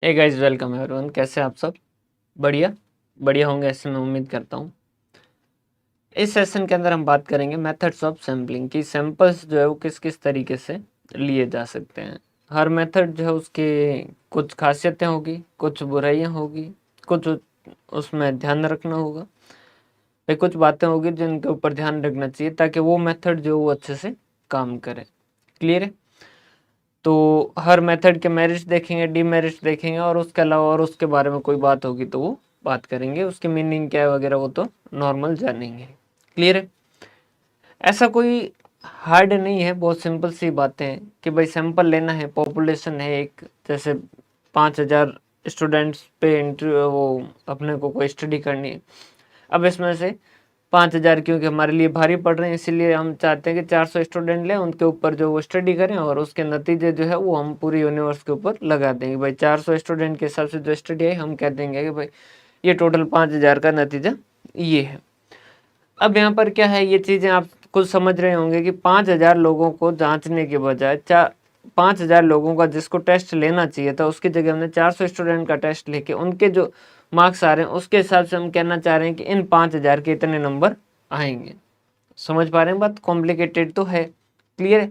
Hey guys, welcome everyone. कैसे हैं आप सब? बढ़िया बढ़िया होंगे, ऐसे मैं उम्मीद करता हूँ। इस सेशन के अंदर हम बात करेंगे मेथड्स ऑफ सैम्पलिंग की। सैंपल्स जो है वो किस किस तरीके से लिए जा सकते हैं। हर मेथड जो है उसके कुछ खासियतें होगी, कुछ बुराइयां होगी, कुछ उसमें ध्यान रखना होगा। फिर कुछ बातें होगी जिनके ऊपर ध्यान रखना चाहिए ताकि वो मेथड जो वो अच्छे से काम करे। क्लियर है? तो हर मेथड के मेरिट्स देखेंगे, डीमेरिट्स देखेंगे, और उसके अलावा और उसके बारे में कोई बात होगी तो वो बात करेंगे। उसकी मीनिंग क्या है वगैरह वो तो नॉर्मल जानेंगे। क्लियर है? ऐसा कोई हार्ड नहीं है, बहुत सिंपल सी बातें हैं कि भाई सैंपल लेना है, पॉपुलेशन है एक, जैसे 5,000 स्टूडेंट्स पे इंटरव्यू वो अपने को कोई स्टडी करनी है। अब इसमें से 5,000 क्योंकि हमारे लिए भारी पड़ रहे हैं, इसीलिए हम चाहते हैं कि 400 स्टूडेंट लें, उनके ऊपर जो वो स्टडी करें और उसके नतीजे जो है वो हम पूरी यूनिवर्स के ऊपर लगा देंगे। भाई 400 स्टूडेंट के हिसाब से जो स्टडी है हम कह देंगे कि भाई ये टोटल 5,000 का नतीजा ये है। अब यहाँ पर क्या है, ये चीज़ें आप खुद समझ रहे होंगे कि 5,000 लोगों को जांचने के बजाय 5,000 लोगों का जिसको टेस्ट लेना चाहिए था उसकी जगह हमने 400 स्टूडेंट का टेस्ट लेके उनके जो मार्क्स आ रहे हैं उसके हिसाब से हम कहना चाह रहे हैं कि इन 5,000 के इतने नंबर आएंगे। समझ पा रहे हैं बात? कॉम्प्लिकेटेड तो है। क्लियर है?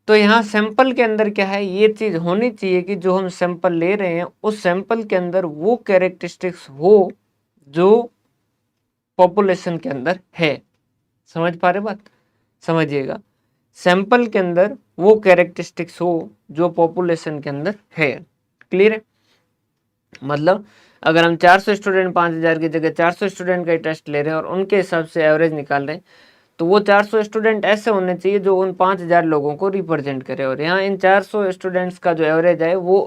तो यहाँ सैंपल के अंदर क्या है, ये चीज़ होनी चाहिए कि जो हम सैंपल ले रहे हैं उस सैंपल के अंदर वो कैरेक्टरिस्टिक्स हो जो पॉपुलेशन के अंदर है। समझ पा रहे बात? समझिएगा, सैंपल के अंदर वो कैरेक्टरिस्टिक्स हो जो पॉपुलेशन के अंदर है। क्लियर है? मतलब अगर हम 400 स्टूडेंट 5,000 की जगह 400 स्टूडेंट का टेस्ट ले रहे हैं और उनके हिसाब से एवरेज निकाल रहे हैं, तो वो 400 स्टूडेंट ऐसे होने चाहिए जो उन 5,000 लोगों को रिप्रेजेंट करे। और यहाँ इन 400 स्टूडेंट्स का जो एवरेज है वो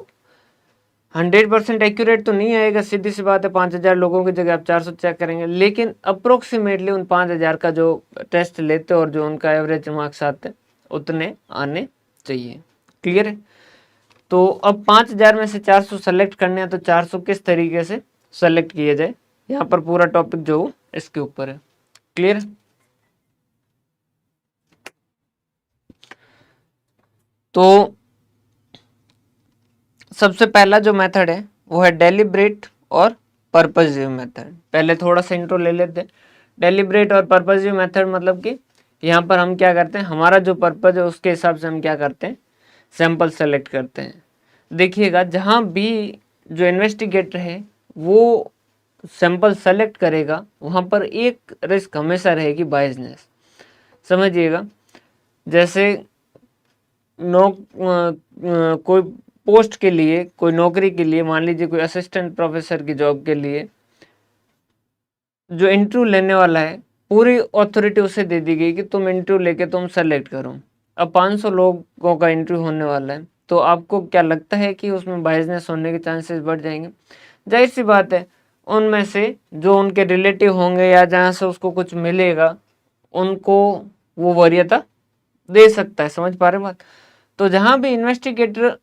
100% एक्यूरेट तो नहीं आएगा, सीधी सी बात है। 5,000 लोगों की जगह आप 400 चेक करेंगे, लेकिन अप्रोक्सीमेटली उन 5,000 का जो टेस्ट लेते और जो उनका एवरेज मार्क्स आते उतने आने चाहिए। क्लियर है? तो अब 5,000 में से 400 सेलेक्ट करने हैं, तो 400 किस तरीके से सेलेक्ट किए जाए, यहाँ पर पूरा टॉपिक जो इसके ऊपर है। क्लियर? तो सबसे पहला जो मेथड है वो है डेलिब्रेट और पर्पजिव मेथड। पहले थोड़ा सा इंट्रो ले लेते हैं। डेलिब्रेट और पर्पजिव मेथड मतलब कि यहाँ पर हम क्या करते हैं, हमारा जो पर्पज है उसके हिसाब से हम क्या करते हैं, सैंपल सेलेक्ट करते हैं। देखिएगा, जहाँ भी जो इन्वेस्टिगेटर है वो सैंपल सेलेक्ट करेगा वहाँ पर एक रिस्क हमेशा रहेगी, बायसनेस। समझिएगा, जैसे कोई पोस्ट के लिए, कोई नौकरी के लिए, मान लीजिए कोई असिस्टेंट प्रोफेसर की जॉब के लिए जो इंटरव्यू लेने वाला है, पूरी अथॉरिटी उसे दे दी गई कि तुम इंटरव्यू लेके तुम सेलेक्ट करो। अब 500 लोगों का इंटरव्यू होने वाला है, तो आपको क्या लगता है कि उसमें बायसनेस होने के चांसेस बढ़ जाएंगे? जाहिर सी बात है, उनमें से जो उनके रिलेटिव होंगे या जहाँ से उसको कुछ मिलेगा उनको वो वरीयता दे सकता है। समझ पा रहे बात? तो जहाँ भी इन्वेस्टिगेटर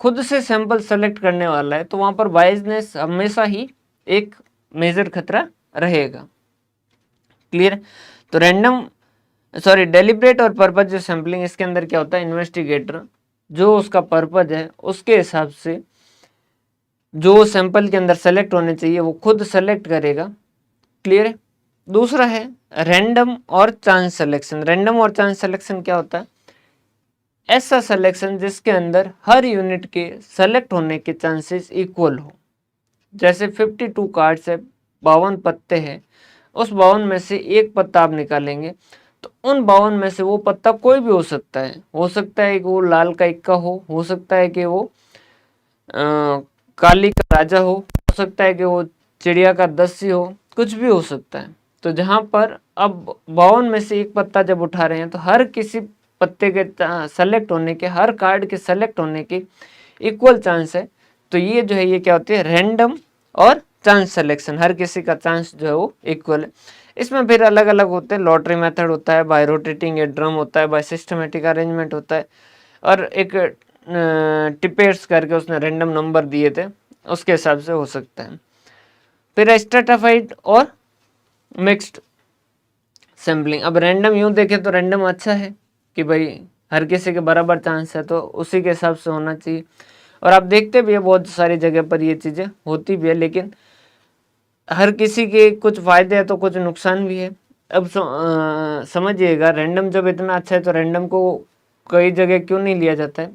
खुद से सैंपल सेलेक्ट करने वाला है तो वहां पर बायसनेस हमेशा ही एक मेजर खतरा रहेगा। क्लियर? तो डेलिब्रेट और पर्पज जो सैंपलिंग, इसके अंदर क्या होता है, इन्वेस्टिगेटर जो उसका पर्पज है उसके हिसाब से जो सैंपल के अंदर सेलेक्ट होने चाहिए वो खुद सेलेक्ट करेगा। क्लियर है? दूसरा है रैंडम और चांस सिलेक्शन। रैंडम और चांस सिलेक्शन क्या होता है? ऐसा सिलेक्शन जिसके अंदर हर यूनिट के सेलेक्ट होने के चांसेस इक्वल हो। जैसे 52 कार्ड्स है, 52 पत्ते हैं, उस 52 में से एक पत्ता आप निकालेंगे तो उन 52 में से वो पत्ता कोई भी हो सकता है। हो सकता है कि वो लाल का इक्का हो सकता है कि वो काली का राजा हो सकता है कि वो चिड़िया का दस्यु हो, कुछ भी हो सकता है। तो जहां पर अब 52 में से एक पत्ता जब उठा रहे हैं तो हर किसी पत्ते के सेलेक्ट होने के, हर कार्ड के सेलेक्ट होने के इक्वल चांस है। तो ये जो है ये क्या होती है, रैंडम और चांस सिलेक्शन। हर किसी का चांस जो है वो इक्वल है। इसमें फिर अलग अलग होते हैं, लॉटरी मेथड होता है, बाय रोटेटिंग ड्रम होता है, बाय सिस्टमेटिक अरेंजमेंट होता है, और एक टिपेट्स करके उसने रैंडम नंबर दिए थे उसके हिसाब से हो सकता है। फिर स्ट्रेटाफाइड और मिक्स्ड सैम्पलिंग। अब रैंडम यूं देखें तो रैंडम अच्छा है कि भाई हर किसी के बराबर चांस है तो उसी के हिसाब से होना चाहिए। और आप देखते भी है बहुत सारी जगह पर ये चीज़ें होती भी है, लेकिन हर किसी के कुछ फायदे हैं तो कुछ नुकसान भी है। अब समझिएगा, रैंडम जब इतना अच्छा है तो रैंडम को कई जगह क्यों नहीं लिया जाता है?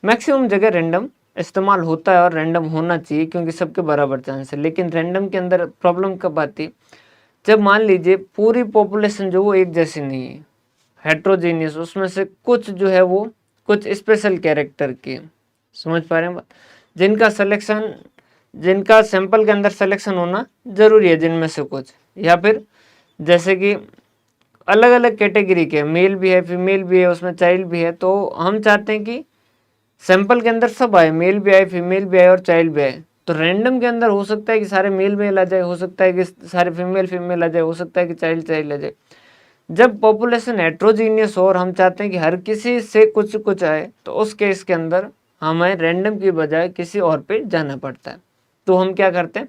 मैक्सिमम जगह रैंडम इस्तेमाल होता है और रैंडम होना चाहिए क्योंकि सबके बराबर चांस है। लेकिन रैंडम के अंदर प्रॉब्लम कब आती है? जब मान लीजिए पूरी पॉपुलेशन जो वो एक जैसी नहीं है, हेट्रोजीनियस, उसमें से कुछ जो है वो कुछ स्पेशल कैरेक्टर के, समझ पा रहे हैं बात, जिनका सैंपल के अंदर सिलेक्शन होना जरूरी है, जिनमें से कुछ, या फिर जैसे कि अलग अलग कैटेगरी के, मेल भी है, फीमेल भी है, उसमें चाइल्ड भी है, तो हम चाहते हैं कि सैंपल के अंदर सब आए, मेल भी आए, फीमेल भी आए और चाइल्ड भी आए। तो रैंडम के अंदर हो सकता है कि सारे मेल आ जाए, हो सकता है कि सारे फीमेल आ जाए, हो सकता है कि चाइल्ड आ जाए। जब पॉपुलेशन हेट्रोजीनियस हो और हम चाहते हैं कि हर किसी से कुछ कुछ आए, तो उस केस के अंदर हमें रैंडम की बजाय किसी और पे जाना पड़ता है। तो हम क्या करते हैं,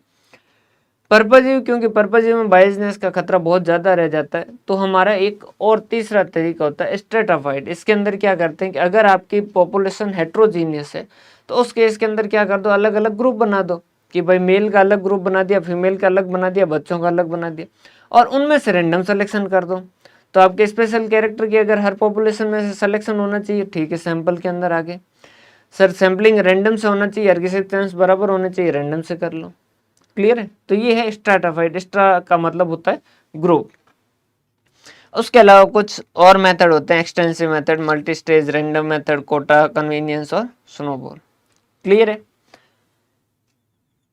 पर्पजिव, क्योंकि पर्पजिव में बायसनेस का खतरा बहुत ज़्यादा रह जाता है, तो हमारा एक और तीसरा तरीका होता है स्ट्रेटाफाइड। इसके अंदर क्या करते हैं कि अगर आपकी पॉपुलेशन हेट्रोजीनियस है तो उस केस के अंदर क्या कर दो, अलग अलग ग्रुप बना दो कि भाई मेल का अलग ग्रुप बना दिया, फीमेल का अलग बना दिया, बच्चों का अलग बना दिया, और उनमें से रैंडम सिलेक्शन कर दो। तो आपके स्पेशल कैरेक्टर की अगर हर पॉपुलेशन में से सिलेक्शन होना चाहिए, ठीक है, सैंपल के अंदर आगे सर सैम्पलिंग रैंडम से होना चाहिए, हर किसी के चांस बराबर होने चाहिए, रैंडम से कर लो। क्लियर है? तो ये है स्ट्रैटाफाइड। स्ट्रा का मतलब होता है ग्रुप। उसके अलावा कुछ और मेथड होते हैं, extensive method, multi stage, random method, quota, convenience और स्नोबॉल। क्लियर है?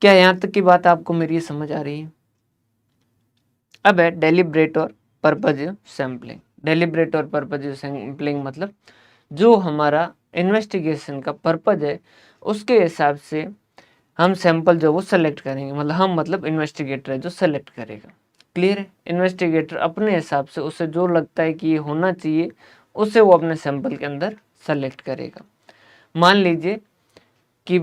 क्या यहां तक की बात आपको मेरी समझ आ रही है? अब है डेलिब्रेट और पर्पजिव सैम्पलिंग। डेलिब्रेट और पर्पजिव सैम्पलिंग मतलब जो हमारा इन्वेस्टिगेशन का पर्पज है उसके हिसाब से हम सैंपल जो वो सेलेक्ट करेंगे, मतलब हम मतलब इन्वेस्टिगेटर है जो सेलेक्ट करेगा। क्लियर है? इन्वेस्टिगेटर अपने हिसाब से उसे जो लगता है कि ये होना चाहिए उसे वो अपने सैंपल के अंदर सेलेक्ट करेगा। मान लीजिए कि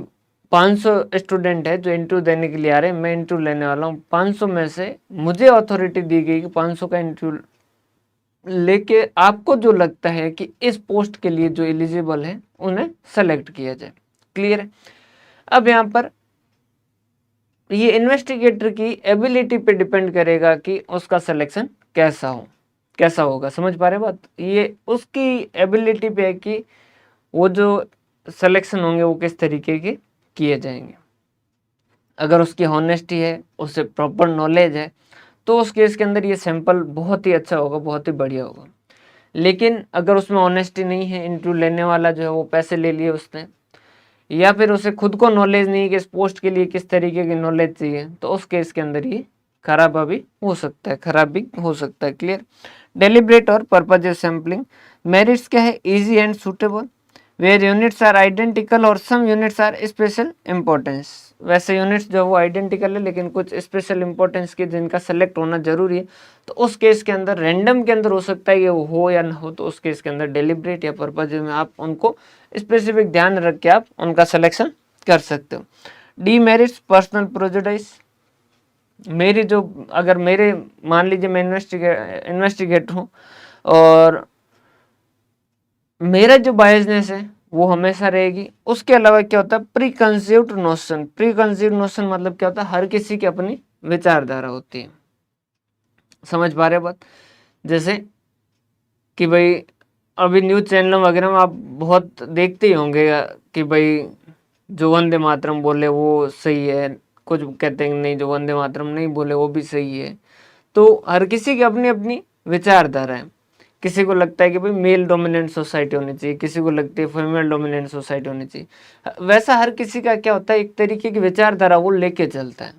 500 स्टूडेंट है जो इंटरव्यू देने के लिए आ रहे हैं, मैं इंटरव्यू लेने वाला हूँ। 500 में से मुझे अथॉरिटी दी गई कि 500 का इंटरव्यू लेके आपको जो लगता है कि इस पोस्ट के लिए जो एलिजिबल है उन्हें सेलेक्ट किया जाए। क्लियर है? अब यहाँ पर ये इन्वेस्टिगेटर की एबिलिटी पे डिपेंड करेगा कि उसका सिलेक्शन कैसा होगा। समझ पा रहे बात? ये उसकी एबिलिटी पे है कि वो जो सिलेक्शन होंगे वो किस तरीके के किए जाएंगे। अगर उसकी हॉनेस्टी है, उसे प्रॉपर नॉलेज है, तो उस केस के अंदर ये सैंपल बहुत ही अच्छा होगा, बहुत ही बढ़िया होगा। लेकिन अगर उसमें ऑनेस्टी नहीं है, इंटरव्यू लेने वाला जो है वो पैसे ले लिए उसने, या फिर उसे खुद को नॉलेज नहीं है कि इस पोस्ट के लिए किस तरीके की नॉलेज चाहिए, तो उस केस के अंदर ये खराब भी हो सकता है। क्लियर? डेलिब्रेट और पर्पजिव सैम्पलिंग मेरिट्स क्या है? Easy and suitable, where units are identical और some units are special importance. वैसे यूनिट्स जो वो आइडेंटिकल है लेकिन कुछ स्पेशल इंपॉर्टेंस के जिनका सेलेक्ट होना जरूरी है, तो उस केस के अंदर रैंडम के अंदर हो सकता है ये हो या ना हो, तो उस केस के अंदर डेलिब्रेट या पर्पजिव में आप उनको स्पेसिफिक ध्यान रख के आप उनका सिलेक्शन कर सकते हो। डीमेरिट्स, पर्सनल प्रेजुडिस, मेरी जो, अगर मेरे मान लीजिए मैं इन्वेस्टिगेटर हूँ और मेरा जो बायसनेस है वो हमेशा रहेगी। उसके अलावा क्या होता है, प्री कंसीव्ड नोशन मतलब क्या होता है, हर किसी की अपनी विचारधारा होती है। समझ पा रहे बात? जैसे कि भाई अभी न्यूज चैनल वगैरह में आप बहुत देखते ही होंगे कि भाई जो वंदे मातरम बोले वो सही है, कुछ कहते हैं नहीं जो वंदे मातरम नहीं बोले वो भी सही है। तो हर किसी की अपनी अपनी विचारधारा है। किसी को लगता है कि भाई मेल डोमिनेंट सोसाइटी होनी चाहिए, किसी को लगती है फीमेल डोमिनेंट सोसाइटी होनी चाहिए। वैसा हर किसी का क्या होता है, एक तरीके की विचारधारा वो लेके चलता है।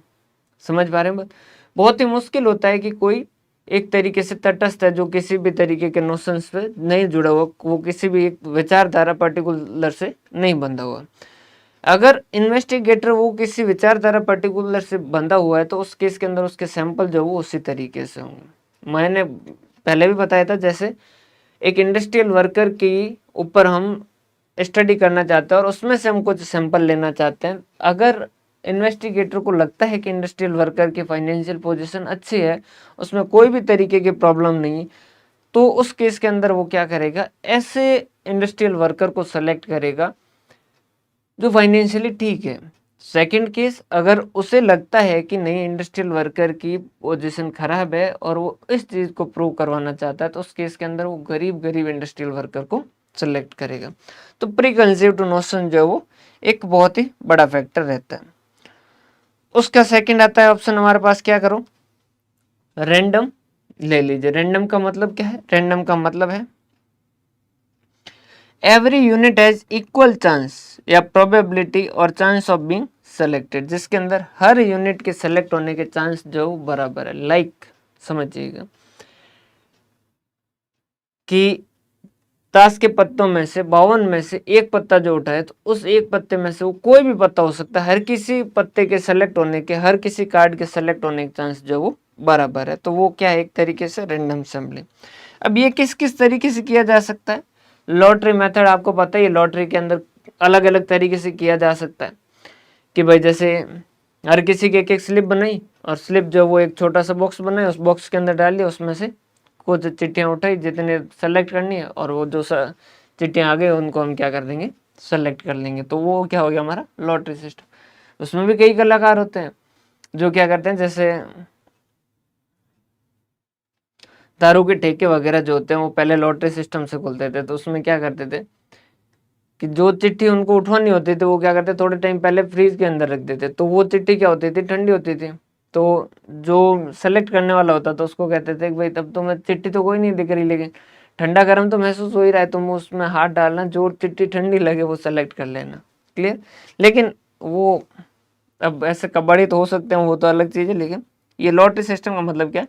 समझ पा रहे हैं बात? बहुत ही मुश्किल होता है कि कोई एक तरीके से तटस्थ है जो किसी भी तरीके के नोशंस पे नहीं जुड़ा हुआ, वो किसी भी एक विचारधारा पर्टिकुलर से नहीं बंधा हुआ। अगर इन्वेस्टिगेटर वो किसी विचारधारा पर्टिकुलर से बंधा हुआ है तो उस केस के अंदर उसके सैंपल जो वो उसी तरीके से होंगे। मैंने पहले भी बताया था, जैसे एक इंडस्ट्रियल वर्कर की ऊपर हम स्टडी करना चाहते हैं और उसमें से हम कुछ सैंपल लेना चाहते हैं। अगर इन्वेस्टिगेटर को लगता है कि इंडस्ट्रियल वर्कर की फाइनेंशियल पोजीशन अच्छी है, उसमें कोई भी तरीके की प्रॉब्लम नहीं, तो उस केस के अंदर वो क्या करेगा, ऐसे इंडस्ट्रियल वर्कर को सेलेक्ट करेगा जो फाइनेंशियली ठीक है। सेकंड केस, अगर उसे लगता है कि नहीं इंडस्ट्रियल वर्कर की पोजीशन खराब है और वो इस चीज़ को प्रूव करवाना चाहता है, तो उस केस के अंदर वो गरीब गरीब इंडस्ट्रियल वर्कर को सेलेक्ट करेगा। तो प्री कंसीव्ड नोशन जो है वो एक बहुत ही बड़ा फैक्टर रहता है। उसका सेकंड आता है ऑप्शन हमारे पास, क्या करो, रैंडम ले लीजिए। रैंडम का मतलब क्या है? रैंडम का मतलब है every unit has equal chance या प्रोबेबिलिटी और चांस ऑफ बीइंग सेलेक्टेड, जिसके अंदर हर यूनिट के सेलेक्ट होने के चांस जो बराबर है। लाइक समझिएगा कि ताश के पत्तों में से 52 में से एक पत्ता जो उठा है, तो उस एक पत्ते में से वो कोई भी पत्ता हो सकता है, हर किसी पत्ते के सेलेक्ट होने के, हर किसी कार्ड के सेलेक्ट होने के चांस जो वो बराबर है। तो वो क्या है? एक तरीके से रैंडम सैम्पलिंग। अब ये किस किस तरीके से किया जा सकता है? लॉटरी मेथड आपको पता ही है, लॉटरी के अंदर अलग अलग तरीके से किया जा सकता है कि भाई जैसे हर किसी की एक एक स्लिप बनाई और स्लिप जो वो एक छोटा सा बॉक्स बनाए, उस बॉक्स के अंदर डाल दिया, उसमें से कुछ चिट्ठियाँ उठाई जितने सेलेक्ट करनी है, और वो जो चिट्ठियाँ आ गई उनको हम क्या कर देंगे? सेलेक्ट कर लेंगे। तो वो क्या हो गया हमारा लॉटरी सिस्टम। उसमें भी कई कलाकार होते हैं जो क्या करते हैं, जैसे दारू के ठेके वगैरह जो होते हैं वो पहले लॉटरी सिस्टम से खुलते थे। तो उसमें क्या करते थे कि जो चिट्ठी उनको उठवानी होती थी वो क्या करते, थोड़े टाइम पहले फ्रीज के अंदर रख देते। तो वो चिट्ठी क्या होती थी? ठंडी होती थी। तो जो सेलेक्ट करने वाला होता था उसको कहते थे कि भाई तब तो मैं चिट्ठी तो कोई नहीं दिख रही, लेकिन ठंडा गर्म तो महसूस हो ही रहा है, तुम उसमें हाथ डालना, जो चिट्ठी ठंडी लगे वो सेलेक्ट कर लेना। क्लियर? लेकिन वो अब ऐसे कबाड़ी तो हो सकते हैं, वो तो अलग चीज़ है। लेकिन ये लॉटरी सिस्टम का मतलब क्या है?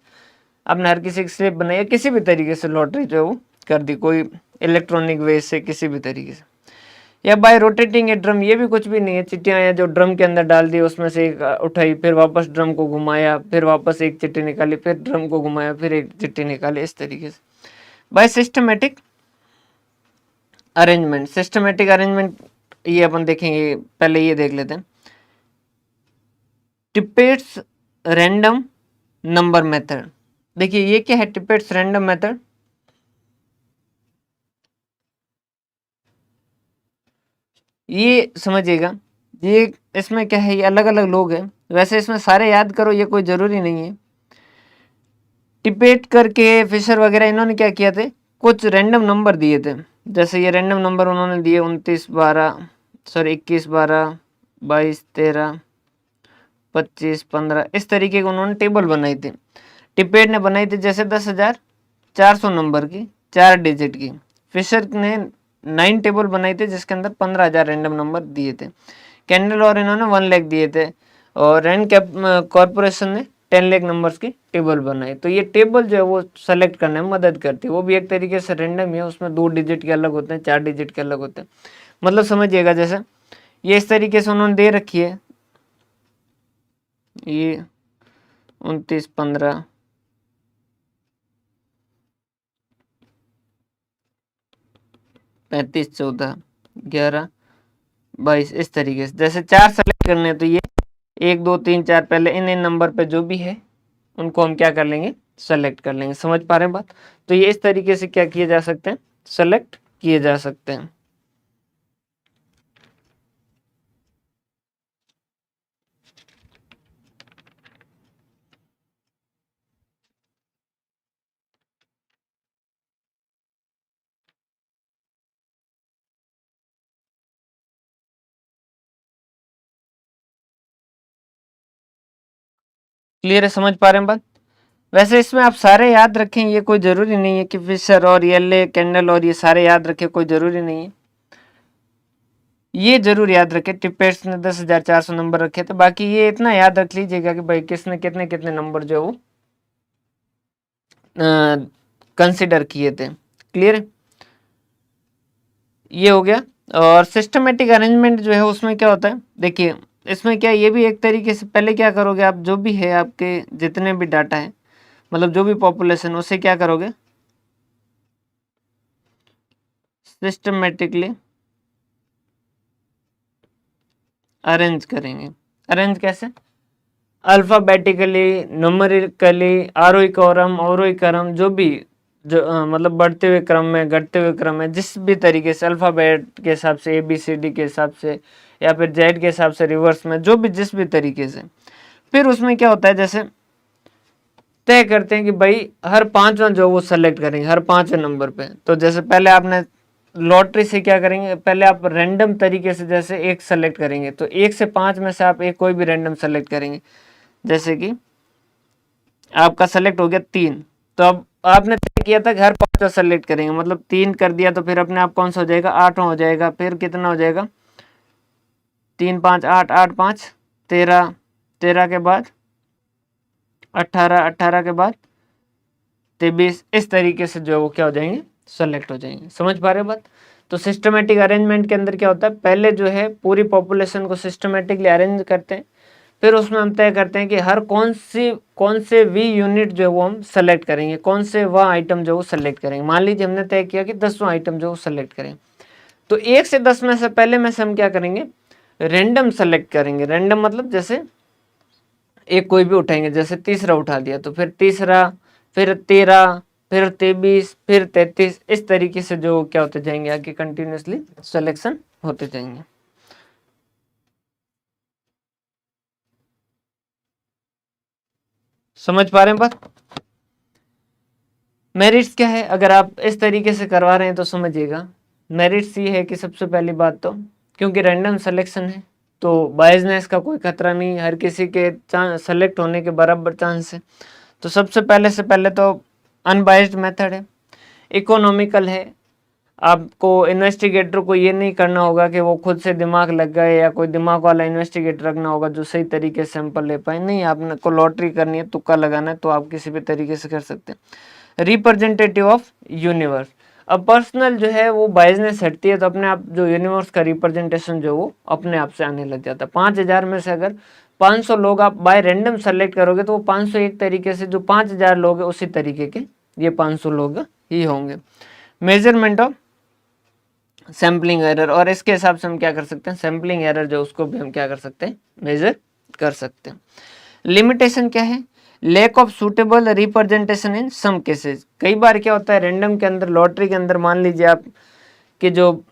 आपने हर किसी की स्लिप बनाई है, किसी भी तरीके से लॉटरी जो है वो कर दी, कोई इलेक्ट्रॉनिक वे से, किसी भी तरीके से, या बाय रोटेटिंग ए ड्रम। ये भी कुछ भी नहीं है, चिट्ठियाँ या जो ड्रम के अंदर डाल दी, उसमें से एक उठाई, फिर वापस ड्रम को घुमाया, फिर वापस एक चिट्ठी निकाली, फिर ड्रम को घुमाया, फिर एक चिट्ठी निकाली, इस तरीके से by systematic arrangement. Systematic arrangement ये अपन देखेंगे, पहले ये देख लेते हैं। Tippett's random number method. देखिए ये क्या है टिपेट्स रैंडम मेथड? ये समझिएगा, ये इसमें क्या है, ये अलग अलग लोग हैं। वैसे इसमें सारे याद करो ये कोई ज़रूरी नहीं है। टिपेट करके फिशर वगैरह इन्होंने क्या किया थे, कुछ रैंडम नंबर दिए थे। जैसे ये रैंडम नंबर उन्होंने दिए 21 12 22 13 25 15, इस तरीके के उन्होंने टेबल बनाई थी। टिपेट ने बनाई थी जैसे 10,400 नंबर की 4 डिजिट की। फिशर ने 9 टेबल बनाई थी जिसके अंदर 15,000 रैंडम नंबर दिए थे। कैंडल और इन्होंने 1 लाख दिए थे, और रैंड कैप कॉरपोरेशन ने 10 लाख नंबर्स की टेबल बनाई। तो ये टेबल जो है वो सेलेक्ट करने में मदद करती है। वो भी एक तरीके से रैंडम है, उसमें 2 डिजिट के अलग होते हैं, 4 डिजिट के अलग होते हैं। मतलब समझिएगा, जैसे ये इस तरीके से उन्होंने दे रखी है, ये 29 15 35 14 11 22, इस तरीके से। जैसे 4 सेलेक्ट करने हैं तो ये 1 2 3 4 पहले इन इन नंबर पे जो भी है उनको हम क्या कर लेंगे? सेलेक्ट कर लेंगे। समझ पा रहे हैं बात? तो ये इस तरीके से क्या किए जा सकते हैं? सेलेक्ट किए जा सकते हैं। क्लियर है? समझ पा रहे हैं बात? वैसे इसमें आप सारे याद रखें, ये कोई ज़रूरी नहीं है कि फिशर और येले कैंडल और ये सारे याद रखें, कोई ज़रूरी नहीं है। ये जरूर याद रखें टिपेट्स ने 10,400 नंबर रखे थे। बाकी ये इतना याद रख लीजिएगा कि भाई किसने कितने कितने नंबर जो है वो कंसिडर किए थे। क्लियर है? ये हो गया। और सिस्टमेटिक अरेंजमेंट जो है उसमें क्या होता है, देखिए इसमें क्या, ये भी एक तरीके से पहले क्या करोगे आप, जो भी है आपके जितने भी डाटा है, मतलब जो भी पॉपुलेशन, उसे क्या करोगे? सिस्टमेटिकली अरेंज करेंगे। अरेंज कैसे? अल्फ़ाबेटिकली, न्यूमेरिकली, आरोही क्रम, अवरोही क्रम, जो भी जो मतलब बढ़ते हुए क्रम में, घटते हुए क्रम में, जिस भी तरीके से अल्फ़ाबेट के हिसाब से, ABCD के हिसाब से, या फिर जेड के हिसाब से रिवर्स में, जो भी जिस भी तरीके से। फिर उसमें क्या होता है, जैसे तय करते हैं कि भाई हर पांचवा जो वो सेलेक्ट करेंगे हर पांचवें नंबर पे। तो जैसे पहले आपने लॉटरी से क्या करेंगे, पहले आप रैंडम तरीके से जैसे एक सेलेक्ट करेंगे, तो 1 से 5 में से आप एक कोई भी रैंडम सेलेक्ट करेंगे। जैसे कि आपका सेलेक्ट हो गया 3, तो अब आपने तय किया था कि हर पांचवा सेलेक्ट करेंगे, मतलब 3 कर दिया तो फिर अपने आप कौन सा हो जाएगा, 8वां हो जाएगा। फिर कितना हो जाएगा, 3 5 8, 8 5 13, 13 के बाद 18, 18 के बाद 23, इस तरीके से जो है वो क्या हो जाएंगे, सेलेक्ट हो जाएंगे। समझ पा रहे हो बात। तो सिस्टमेटिक अरेंजमेंट के अंदर क्या होता है, पहले जो है पूरी पॉपुलेशन को सिस्टमेटिकली अरेंज करते हैं, फिर उसमें हम तय करते हैं कि हर कौन से वी यूनिट जो है वो हम सेलेक्ट करेंगे, कौन से वह आइटम जो वो सेलेक्ट करेंगे। मान लीजिए हमने तय किया कि 10वां आइटम जो वो सेलेक्ट करें, तो 1 से 10 में से पहले में से हम क्या करेंगे, रैंडम सेलेक्ट करेंगे। रैंडम मतलब जैसे एक कोई भी उठाएंगे, जैसे तीसरा उठा दिया तो फिर तीसरा, फिर 13, फिर 23, फिर 33, इस तरीके से जो क्या होते जाएंगे, आगे कंटिन्यूसली सिलेक्शन होते जाएंगे। समझ पा रहे हैं बात। मेरिट्स क्या है, अगर आप इस तरीके से करवा रहे हैं तो समझिएगा। मेरिट्स ये है कि सबसे पहली बात तो क्योंकि रैंडम सिलेक्शन है तो बायसनेस का कोई खतरा नहीं, हर किसी के सेलेक्ट होने के बराबर चांस है। तो सबसे पहले तो अनबाइज्ड मेथड है, इकोनॉमिकल है। आपको इन्वेस्टिगेटर को ये नहीं करना होगा कि वो खुद से दिमाग लग गए या कोई दिमाग वाला इन्वेस्टिगेटर रखना होगा जो सही तरीके से सैंपल ले पाए। नहीं, आपको लॉटरी करनी है, तुक्का लगाना है, तो आप किसी भी तरीके से कर सकते हैं। रिप्रेजेंटेटिव ऑफ यूनिवर्स, अब पर्सनल जो है वो बायसनेस हटती है, तो अपने आप जो यूनिवर्स का रिप्रेजेंटेशन जो वो अपने आप से आने लग जाता है। 5000 में से अगर 500 लोग आप बाय रैंडम सेलेक्ट करोगे तो वो 500 एक तरीके से जो 5000 लोग हैं उसी तरीके के ये 500 लोग ही होंगे। मेजरमेंट ऑफ सैम्पलिंग एरर, और इसके हिसाब से हम क्या कर सकते हैं, सैम्पलिंग एरर जो उसको भी हम क्या कर सकते हैं, मेजर कर सकते हैं। लिमिटेशन क्या है, lack of suitable representation in some cases. कई बार क्या होता है रैंडम के अंदर, लॉटरी के अंदर, मान लीजिए आप कि जो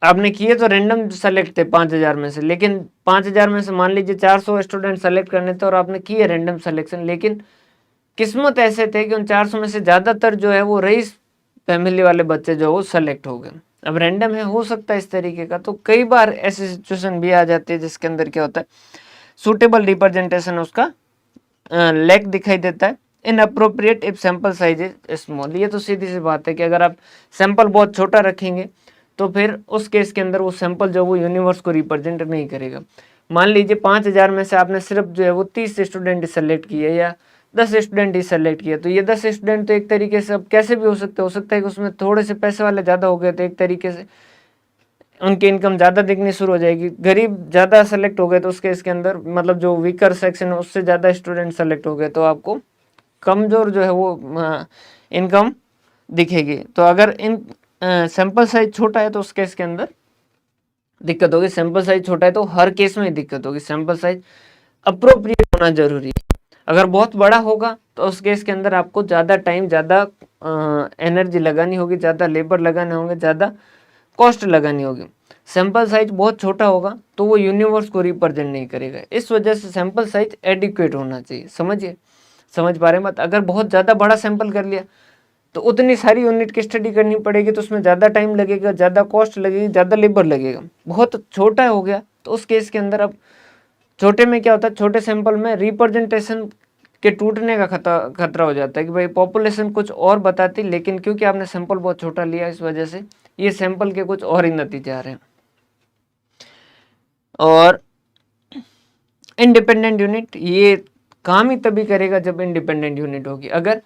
आपने किए तो रैंडम सेलेक्ट थे 5000 में से, लेकिन 5000 में से मान लीजिए 400 स्टूडेंट सेलेक्ट करने थे और आपने किए रैंडम सिलेक्शन, लेकिन किस्मत ऐसे थे कि उन 400 में से ज़्यादातर जो है वो रईस फैमिली वाले बच्चे जो वो सेलेक्ट हो गए। अब रैंडम है, हो सकता है इस तरीके का, तो कई बार ऐसी सिचुएशन भी आ जाती है जिसके अंदर क्या होता है, सूटेबल रिप्रेजेंटेशन उसका लैक दिखाई देता है। In appropriate if sample size is small, ये तो सीधी सी बात है कि अगर आप सैंपल बहुत छोटा रखेंगे तो फिर उस केस के अंदर वो सैंपल जो वो यूनिवर्स को रिप्रेजेंट नहीं करेगा। मान लीजिए 5000 में से आपने सिर्फ जो है वो 30 स्टूडेंट सेलेक्ट किए या 10 स्टूडेंट ही सेलेक्ट किया, तो ये 10 स्टूडेंट तो एक तरीके से अब कैसे भी हो सकता है कि उसमें थोड़े से पैसे वाले ज़्यादा हो गए तो एक तरीके से उनकी इनकम ज़्यादा दिखनी शुरू हो जाएगी। गरीब ज़्यादा सेलेक्ट हो गए तो उसके इसके अंदर मतलब जो वीकर सेक्शन है उससे ज़्यादा स्टूडेंट सेलेक्ट हो गए तो आपको कमज़ोर जो है वो इनकम दिखेगी। तो अगर इन सैंपल साइज छोटा है तो उस केस के अंदर दिक्कत होगी, सैंपल साइज छोटा है तो हर केस में दिक्कत होगी। सैंपल साइज अप्रोप्रिएट होना जरूरी है। अगर बहुत बड़ा होगा तो उस केस के अंदर आपको ज़्यादा टाइम, ज़्यादा एनर्जी लगानी होगी, ज़्यादा लेबर लगाने होंगे, ज़्यादा कॉस्ट लगानी होगी। सैंपल साइज बहुत छोटा होगा तो वो यूनिवर्स को रिप्रेजेंट नहीं करेगा, इस वजह से सैंपल साइज एडिक्वेट होना चाहिए। समझिए, समझ पा रहे हैं मत। अगर बहुत ज़्यादा बड़ा सैंपल कर लिया तो उतनी सारी यूनिट की स्टडी करनी पड़ेगी, तो उसमें ज़्यादा टाइम लगेगा, ज़्यादा कॉस्ट लगेगी, ज़्यादा लेबर लगेगा। बहुत छोटा हो गया तो उस केस के अंदर अब छोटे में क्या होता है, छोटे सैंपल में रिप्रेजेंटेशन के टूटने का खतरा हो जाता है कि भाई पॉपुलेशन कुछ और बताती, लेकिन क्योंकि आपने सैंपल बहुत छोटा लिया इस वजह से ये सैंपल के कुछ और ही नतीजे आ रहे हैं। और इंडिपेंडेंट यूनिट, ये काम ही तभी करेगा जब इंडिपेंडेंट यूनिट होगी। अगर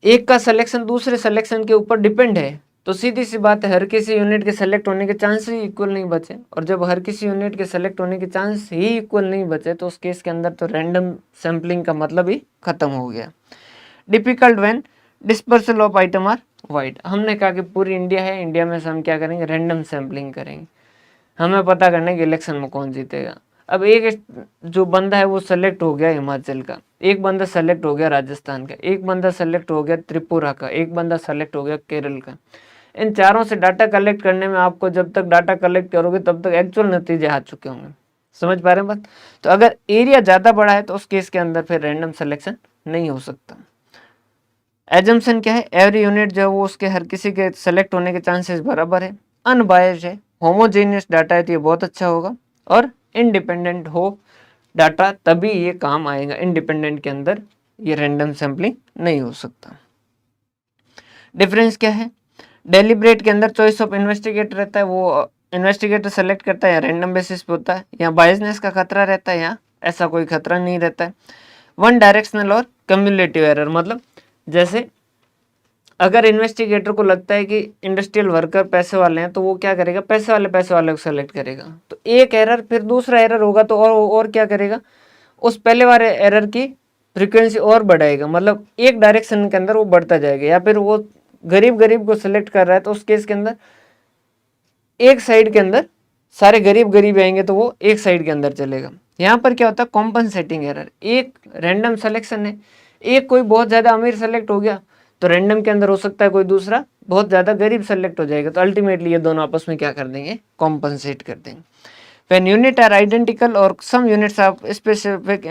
एक का सिलेक्शन दूसरे सिलेक्शन के ऊपर डिपेंड है तो सीधी सी बात है हर किसी यूनिट के सेलेक्ट होने के चांस ही इक्वल नहीं बचे, और जब हर किसी यूनिट के सेलेक्ट होने के चांस ही इक्वल नहीं बचे तो उस केस के अंदर तो रैंडम सैम्पलिंग का मतलब ही खत्म हो गया। Difficult when dispersal of item are wide, हमने कहा कि पूरी इंडिया है, इंडिया में से हम क्या करेंगे, रैंडम सैम्पलिंग करेंगे। हमें पता करना है कि इलेक्शन में कौन जीतेगा। अब एक जो बंदा है वो सेलेक्ट हो गया हिमाचल का, एक बंदा सेलेक्ट हो गया राजस्थान का, एक बंदा सेलेक्ट हो गया त्रिपुरा का, एक बंदा सेलेक्ट हो गया केरल का। इन चारों से डाटा कलेक्ट करने में आपको जब तक डाटा कलेक्ट करोगे तब तक एक्चुअल नतीजे आ चुके होंगे। समझ पा रहे हैं बात? तो अगर एरिया ज़्यादा बड़ा है तो उस केस के अंदर फिर रैंडम सिलेक्शन नहीं हो सकता। एजम्पशन क्या है? एवरी यूनिट जो है वो उसके हर किसी के सेलेक्ट होने के चांसेस बराबर है, अनबायस्ड है, होमोजेनियस डाटा है तो ये बहुत अच्छा होगा, और इंडिपेंडेंट हो डाटा तभी ये काम आएगा। इंडिपेंडेंट के अंदर ये रैंडम सैम्पलिंग नहीं हो सकता। डिफरेंस क्या है? डेलिब्रेट के अंदर चॉइस ऑफ इन्वेस्टिगेटर रहता है, वो इन्वेस्टिगेटर सेलेक्ट करता है या रैंडम बेसिस पे होता है, या बायसनेस का खतरा रहता है या ऐसा कोई खतरा नहीं रहता है। वन डायरेक्शनल और कम्युलेटिव एरर, मतलब जैसे अगर इन्वेस्टिगेटर को लगता है कि इंडस्ट्रियल वर्कर पैसे वाले हैं तो वो क्या करेगा, पैसे वाले को सेलेक्ट करेगा, तो एक एरर फिर दूसरा एरर होगा तो और क्या करेगा, उस पहले वाले एरर की फ्रीक्वेंसी और बढ़ाएगा, मतलब एक डायरेक्शन के अंदर वो बढ़ता जाएगा। या फिर वो गरीब गरीब को सिलेक्ट कर रहा है तो उस केस के अंदर एक साइड के अंदर सारे गरीब गरीब आएंगे तो वो एक साइड के अंदर चलेगा। यहाँ पर क्या होता है, कॉम्पनसेटिंग एरर। एक रैंडम सिलेक्शन है, एक कोई बहुत ज़्यादा अमीर सेलेक्ट हो गया तो रैंडम के अंदर हो सकता है कोई दूसरा बहुत ज़्यादा गरीब सेलेक्ट हो जाएगा, तो अल्टीमेटली ये दोनों आपस में क्या कर देंगे, कॉम्पनसेट कर देंगे। When unit are identical और some units have specific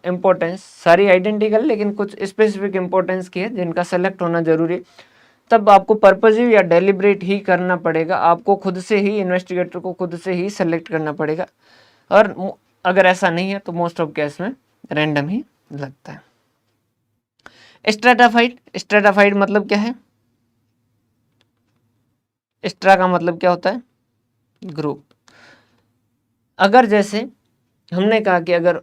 importance, सारी आइडेंटिकल लेकिन कुछ स्पेसिफिक इंपॉर्टेंस की है जिनका सेलेक्ट होना जरूरी है, तब आपको पर्पजिव या डेलिब्रेट ही करना पड़ेगा, आपको खुद से ही इन्वेस्टिगेटर को खुद से ही सेलेक्ट करना पड़ेगा। और अगर ऐसा नहीं है तो मोस्ट ऑफ केस में रैंडम ही लगता है। स्ट्रेटाफाइड, स्ट्रेटाफाइड मतलब क्या है? स्ट्रा का मतलब क्या होता है, ग्रुप। अगर जैसे हमने कहा कि अगर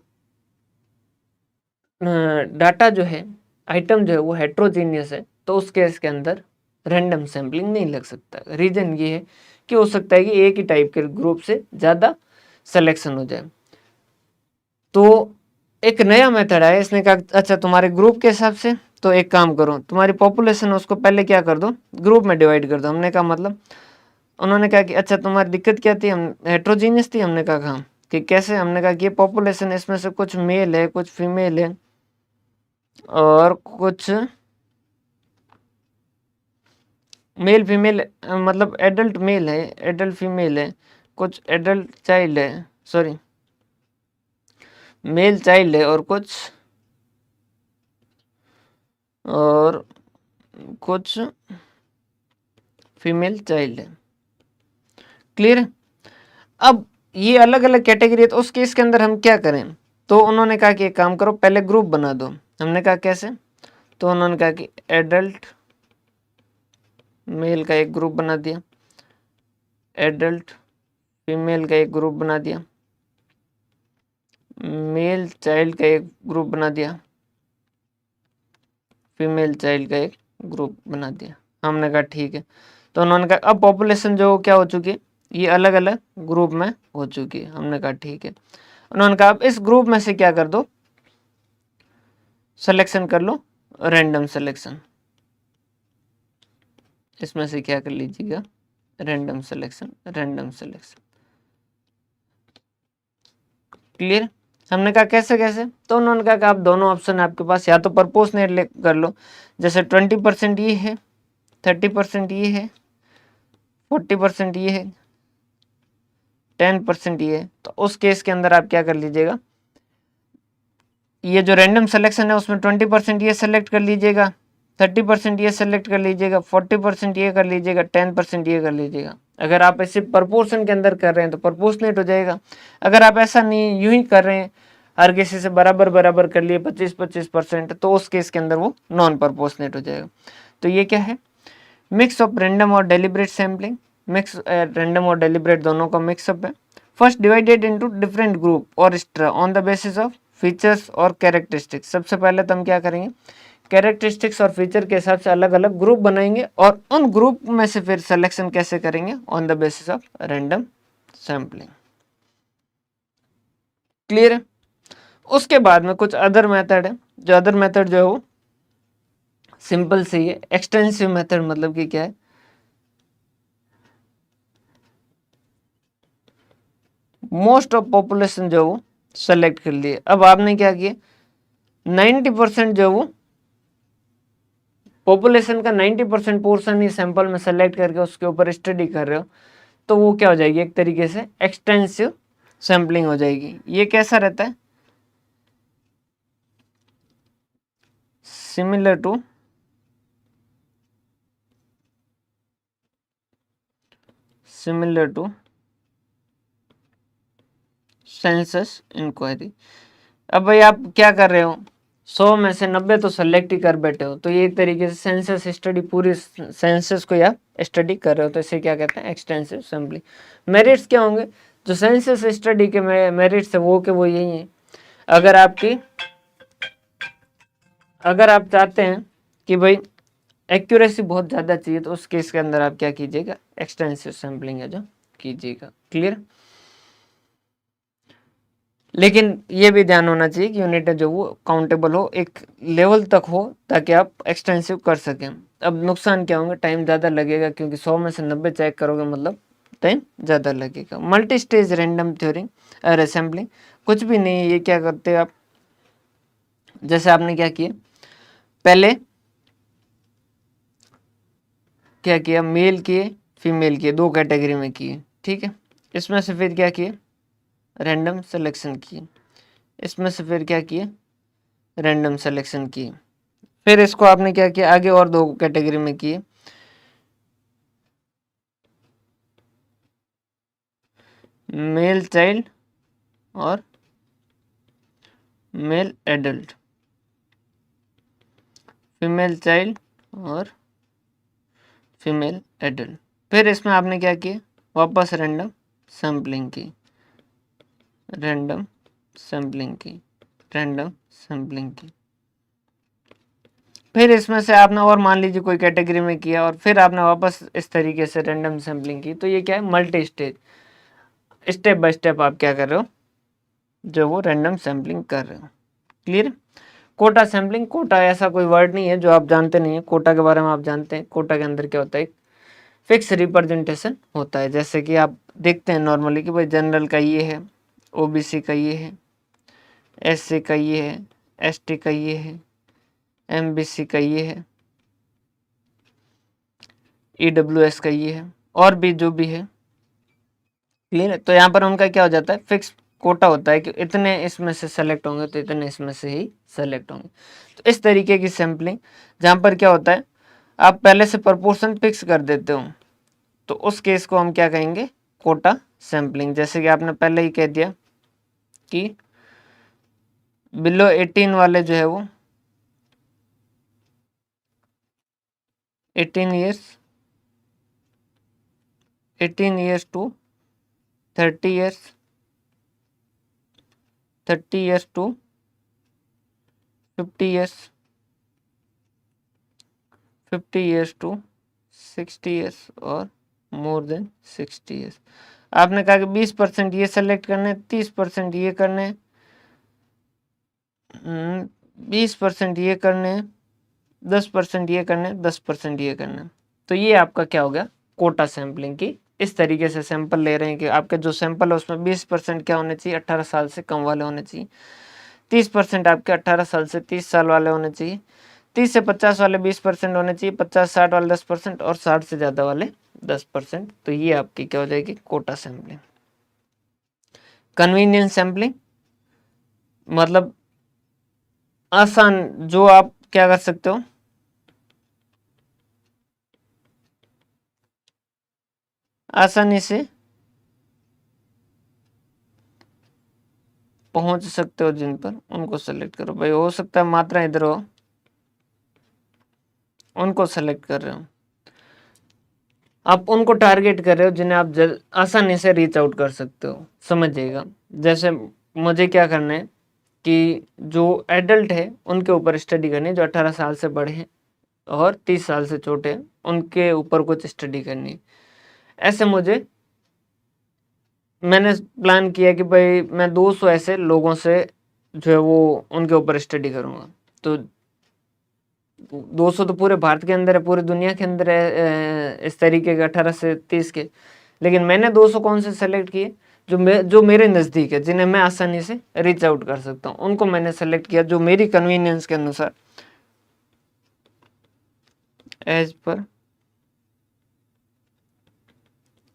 डाटा जो है, आइटम जो है वो हेट्रोजीनियस है तो उस केस के अंदर रैंडम सैम्पलिंग नहीं लग सकता। रीजन ये है कि हो सकता है कि एक ही टाइप के ग्रुप से ज़्यादा सिलेक्शन हो जाए। तो एक नया मेथड है, इसने कहा अच्छा तुम्हारे ग्रुप के हिसाब से तो एक काम करो, तुम्हारी पॉपुलेशन उसको पहले क्या कर दो, ग्रुप में डिवाइड कर दो। हमने कहा मतलब, उन्होंने कहा कि अच्छा तुम्हारी दिक्कत क्या थी, हम हेट्रोजीनियस थी। हमने कहा हाँ, कि कैसे? हमने कहा कि ये पॉपुलेशन इसमें से कुछ मेल है कुछ फीमेल है और कुछ मेल फीमेल, मतलब एडल्ट मेल है एडल्ट फीमेल है, कुछ एडल्ट चाइल्ड है, सॉरी मेल चाइल्ड है, और कुछ फीमेल चाइल्ड है। क्लियर है? अब ये अलग अलग कैटेगरी है तो उस केस के अंदर हम क्या करें, तो उन्होंने कहा कि एक काम करो पहले ग्रुप बना दो। हमने कहा कैसे, तो उन्होंने कहा कि एडल्ट मेल का एक ग्रुप बना दिया, एडल्ट फीमेल का एक ग्रुप बना दिया, मेल चाइल्ड का एक ग्रुप बना दिया, फीमेल चाइल्ड का एक ग्रुप बना दिया। हमने कहा ठीक है। तो उन्होंने कहा अब पॉपुलेशन जो क्या हो चुकी है, ये अलग अलग ग्रुप में हो चुकी है। हमने कहा ठीक है। उन्होंने कहा अब इस ग्रुप में से क्या कर दो, सिलेक्शन कर लो, रैंडम सिलेक्शन। इसमें से क्या कर लीजिएगा, random selection, random selection. Clear? हमने कहा कैसे कैसे, तो उन्होंने कहा कि आप दोनों ऑप्शन आपके पास, या तो प्रपोर्शनेट कर लो, जैसे 20% ये है, 30% ये है, 40% ये है, 10% ये है। तो उस केस के अंदर आप क्या कर लीजिएगा, ये जो रैंडम सिलेक्शन है उसमें 20% ये सेलेक्ट कर लीजिएगा, 30% ये सेलेक्ट कर लीजिएगा, 40% ये कर लीजिएगा, 10% ये कर लीजिएगा। अगर आप ऐसे प्रपोर्शन के अंदर कर रहे हैं तो प्रपोर्शनेट हो जाएगा। अगर आप ऐसा नहीं यूं ही कर रहे हैं, हर किसी से बराबर बराबर कर लिए 25-25%, तो उस केस के अंदर वो नॉन प्रपोर्शनेट हो जाएगा। तो ये क्या है, मिक्स ऑफ रैंडम और डेलिब्रेट सैम्पलिंग। मिक्स रैंडम और डेलिब्रेट दोनों का मिक्सअप है। First divided into different group और strata on the basis of features और कैरेक्टरिस्टिक्स। सबसे पहले तो हम क्या करेंगे, कैरेक्टरिस्टिक्स और फीचर के हिसाब से अलग अलग ग्रुप बनाएंगे और उन ग्रुप में से फिर सिलेक्शन कैसे करेंगे, on the basis of random sampling. Clear है? उसके बाद में कुछ अदर मेथड है, जो अदर मेथड जो है वो सिंपल सी है। एक्सटेंसिव मेथड मतलब कि क्या है, मोस्ट ऑफ पॉपुलेशन जो वो सेलेक्ट कर लिए। अब आपने क्या किया, 90% जो वो पॉपुलेशन का 90% पोर्शन ही सैंपल में सेलेक्ट करके उसके ऊपर स्टडी कर रहे हो, तो वो क्या हो जाएगी, एक तरीके से एक्सटेंसिव सैम्पलिंग हो जाएगी। ये कैसा रहता है, सिमिलर टू सेंसस इंक्वायरी। अब भाई आप क्या कर रहे हो, 100 में से 90 तो सेलेक्ट ही कर बैठे हो, तो ये एक तरीके से सेंसस स्टडी, पूरी सेंसस को आप स्टडी कर रहे हो, तो इसे क्या कहते हैं, एक्सटेंसिव सैम्पलिंग। मेरिट्स क्या होंगे, जो सेंसस स्टडी के मेरिट्स है वो के वो यही है। अगर आप चाहते हैं कि भाई एक्यूरेसी बहुत ज़्यादा चाहिए, तो उस केस के अंदर आप क्या कीजिएगा, एक्सटेंसिव सैम्पलिंग है जो कीजिएगा। क्लियर। लेकिन ये भी ध्यान होना चाहिए कि यूनिट जो वो काउंटेबल हो, एक लेवल तक हो, ताकि आप एक्सटेंसिव कर सकें। अब नुकसान क्या होंगे, टाइम ज़्यादा लगेगा, क्योंकि 100 में से 90 चेक करोगे मतलब टाइम ज़्यादा लगेगा। मल्टी स्टेज रैंडम थ्योरिंग सैम्पलिंग कुछ भी नहीं है। ये क्या करते हैं आप, जैसे आपने क्या किया, पहले क्या किया, मेल किए फीमेल किए, 2 कैटेगरी में किए, ठीक है। इसमें से फिर क्या किए, रैंडम सिलेक्शन किए। इसमें से फिर क्या किए, रैंडम सिलेक्शन किए। फिर इसको आपने क्या किया, आगे और 2 कैटेगरी में किए, मेल चाइल्ड और मेल एडल्ट, फीमेल चाइल्ड और फीमेल एडल्ट। फिर इसमें आपने क्या किया, वापस रैंडम सैम्पलिंग की, रैंडम सैम्पलिंग की, रैंडम सैम्पलिंग की। फिर इसमें से आपने और मान लीजिए कोई कैटेगरी में किया, और फिर आपने वापस इस तरीके से रैंडम सैम्पलिंग की। तो ये क्या है, multi stage, step by step आप क्या कर रहे हो, जो वो रैंडम सैम्पलिंग कर रहे हो। क्लियर। कोटा सैम्पलिंग, कोटा ऐसा कोई वर्ड नहीं है जो आप जानते नहीं है। कोटा के बारे में आप जानते हैं, कोटा के अंदर क्या होता है, फिक्स रिप्रेजेंटेशन होता है। जैसे कि आप देखते हैं नॉर्मली कि भाई जनरल का ये है, ओबीसी का ये है, एससी का ये है, एसटी का ये है, एमबीसी का ये है, ईडब्ल्यूएस का ये है, और भी जो भी है। क्लियर है। तो यहाँ पर उनका क्या हो जाता है, फिक्स कोटा होता है कि इतने इसमें से सेलेक्ट होंगे, तो इतने इसमें से ही सेलेक्ट होंगे। तो इस तरीके की सैम्पलिंग, जहाँ पर क्या होता है, आप पहले से प्रपोर्शन फिक्स कर देते हो, तो उस केस को हम क्या कहेंगे, कोटा सैम्पलिंग। जैसे कि आपने पहले ही कह दिया कि बिलो 18 वाले जो है वो 18 years to 30 years, 30 years to 50 years, 50 years to 60 years और मोर देन 60 ईयर्स। आपने कहा कि 20% ये सेलेक्ट करने, 30% ये करने, 20% ये करने, 10% ये करने, 10% ये करने। तो ये आपका क्या हो गया, कोटा सैम्पलिंग की। इस तरीके से सैंपल ले रहे हैं कि आपके जो सैंपल है उसमें 20% क्या होने चाहिए, 18 साल से कम वाले होने चाहिए, 30% आपके 18 साल से 30 साल वाले होने चाहिए, 30 से 50 वाले 20% होने चाहिए, 50-60 वाले 10%, और 60 से ज़्यादा वाले 10%। तो ये आपकी क्या हो जाएगी, कोटा सैम्पलिंग। कन्वीनियंस सैम्पलिंग मतलब आसान, जो आप क्या कर सकते हो, आसानी से पहुंच सकते हो जिन पर, उनको सेलेक्ट करो। भाई हो सकता है मात्रा इधर हो, उनको सेलेक्ट कर रहे हो, आप उनको टारगेट कर रहे हो जिन्हें आप आसानी से रीच आउट कर सकते हो। समझिएगा, जैसे मुझे क्या करना है कि जो एडल्ट है उनके ऊपर स्टडी करनी है, जो 18 साल से बड़े हैं और 30 साल से छोटे हैं, उनके ऊपर कुछ स्टडी करनी है। ऐसे मैंने प्लान किया कि भाई मैं 200 ऐसे लोगों से जो है वो उनके ऊपर स्टडी करूँगा। तो 200 तो पूरे भारत के अंदर है, पूरी दुनिया के अंदर है इस तरीके के 18 से 30 के। लेकिन मैंने 200 कौन से सेलेक्ट किए, जो मेरे नज़दीक है, जिन्हें मैं आसानी से रीच आउट कर सकता हूँ, उनको मैंने सेलेक्ट किया जो मेरी कन्वीनियंस के अनुसार, as per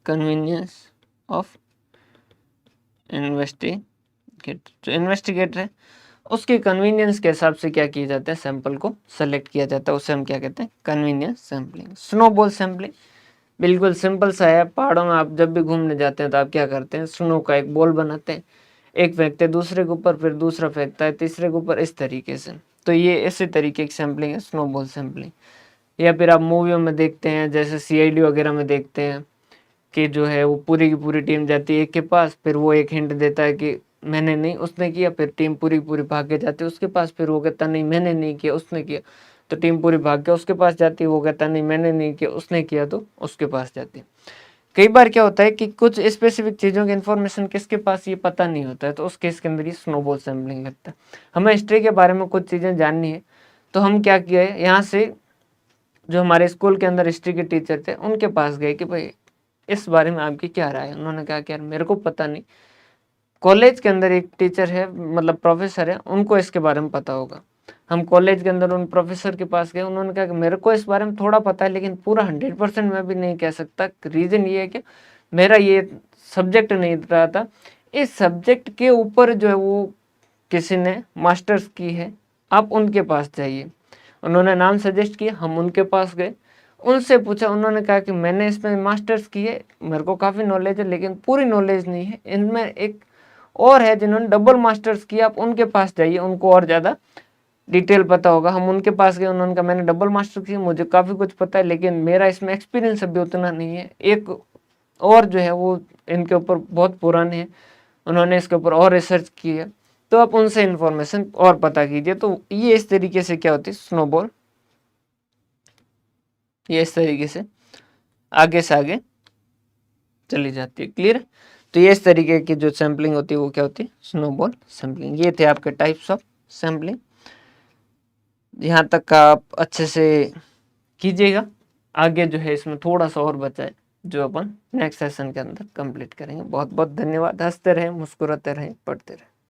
convenience of investigator. जो इन्वेस्टिगेटर है उसके कन्वीनियंस के हिसाब से क्या किया जाता है, सैंपल को सेलेक्ट किया जाता है, उसे हम क्या कहते हैं, कन्वीनियंस सैम्पलिंग। स्नोबॉल सैम्पलिंग बिल्कुल सिंपल सा है। पहाड़ों में आप जब भी घूमने जाते हैं तो आप क्या करते हैं, स्नो का एक बॉल बनाते हैं, एक फेंकते हैं दूसरे के ऊपर, फिर दूसरा फेंकता है तीसरे के ऊपर, इस तरीके से। तो ये इसी तरीके की सैम्पलिंग है, स्नोबॉल सैम्पलिंग। या फिर आप मूवियों में देखते हैं, जैसे CID वगैरह में देखते हैं कि जो है वो पूरी की पूरी टीम जाती है एक के पास, फिर वो एक हिंट देता है कि मैंने नहीं, उसने किया, फिर टीम पूरी पूरी भाग के जाती है उसके पास, फिर वो कहता नहीं मैंने नहीं किया उसने किया, तो टीम पूरी भाग के उसके पास जाती है, वो कहता नहीं मैंने नहीं किया उसने किया, तो उसके पास जाती है। कई बार क्या होता है कि कुछ स्पेसिफिक चीज़ों की इन्फॉर्मेशन किसके पास ये पता नहीं होता है, तो उस केस के अंदर ये स्नोबॉल सैम्पलिंग लगता है। हमें हिस्ट्री के बारे में कुछ चीज़ें जाननी है, तो हम क्या किए, यहाँ से जो हमारे स्कूल के अंदर हिस्ट्री के टीचर थे उनके पास गए कि भाई इस बारे में आपकी क्या राय है। उन्होंने कहा कि यार मेरे को पता नहीं, कॉलेज के अंदर एक टीचर है, मतलब प्रोफेसर है, उनको इसके बारे में पता होगा। हम कॉलेज के अंदर उन प्रोफेसर के पास गए, उन्होंने कहा कि मेरे को इस बारे में थोड़ा पता है, लेकिन पूरा 100% मैं भी नहीं कह सकता। रीज़न ये है कि मेरा ये सब्जेक्ट नहीं रहा था, इस सब्जेक्ट के ऊपर जो है वो किसी ने मास्टर्स की है, आप उनके पास जाइए। उन्होंने नाम सजेस्ट किया, हम उनके पास गए, उनसे पूछा, उन्होंने कहा कि मैंने इसमें मास्टर्स की है, मेरे को काफ़ी नॉलेज है, लेकिन पूरी नॉलेज नहीं है। इनमें एक और है जिन्होंने डबल मास्टर्स किया, आप उनके पास जाइए, उनको और ज़्यादा डिटेल पता होगा। हम उनके पास गए, उन्होंने कहा मैंने डबल मास्टर किया, मुझे काफ़ी कुछ पता है, लेकिन मेरा इसमें एक्सपीरियंस अभी उतना नहीं है। एक और जो है वो इनके ऊपर बहुत पुराने हैं, उन्होंने इसके ऊपर और रिसर्च की है, तो आप उनसे इन्फॉर्मेशन और पता कीजिए। तो ये इस तरीके से क्या होती है स्नोबॉल, ये इस तरीके से आगे चली जाती है। क्लियर। तो ये इस तरीके की जो सैम्पलिंग होती है वो क्या होती है, स्नोबॉल सैम्पलिंग। ये थे आपके टाइप्स ऑफ सैम्पलिंग। यहाँ तक आप अच्छे से कीजिएगा, आगे जो है इसमें थोड़ा सा और बचा है जो अपन नेक्स्ट सेशन के अंदर कंप्लीट करेंगे। बहुत बहुत धन्यवाद। हंसते रहें, मुस्कुराते रहें, पढ़ते रहें।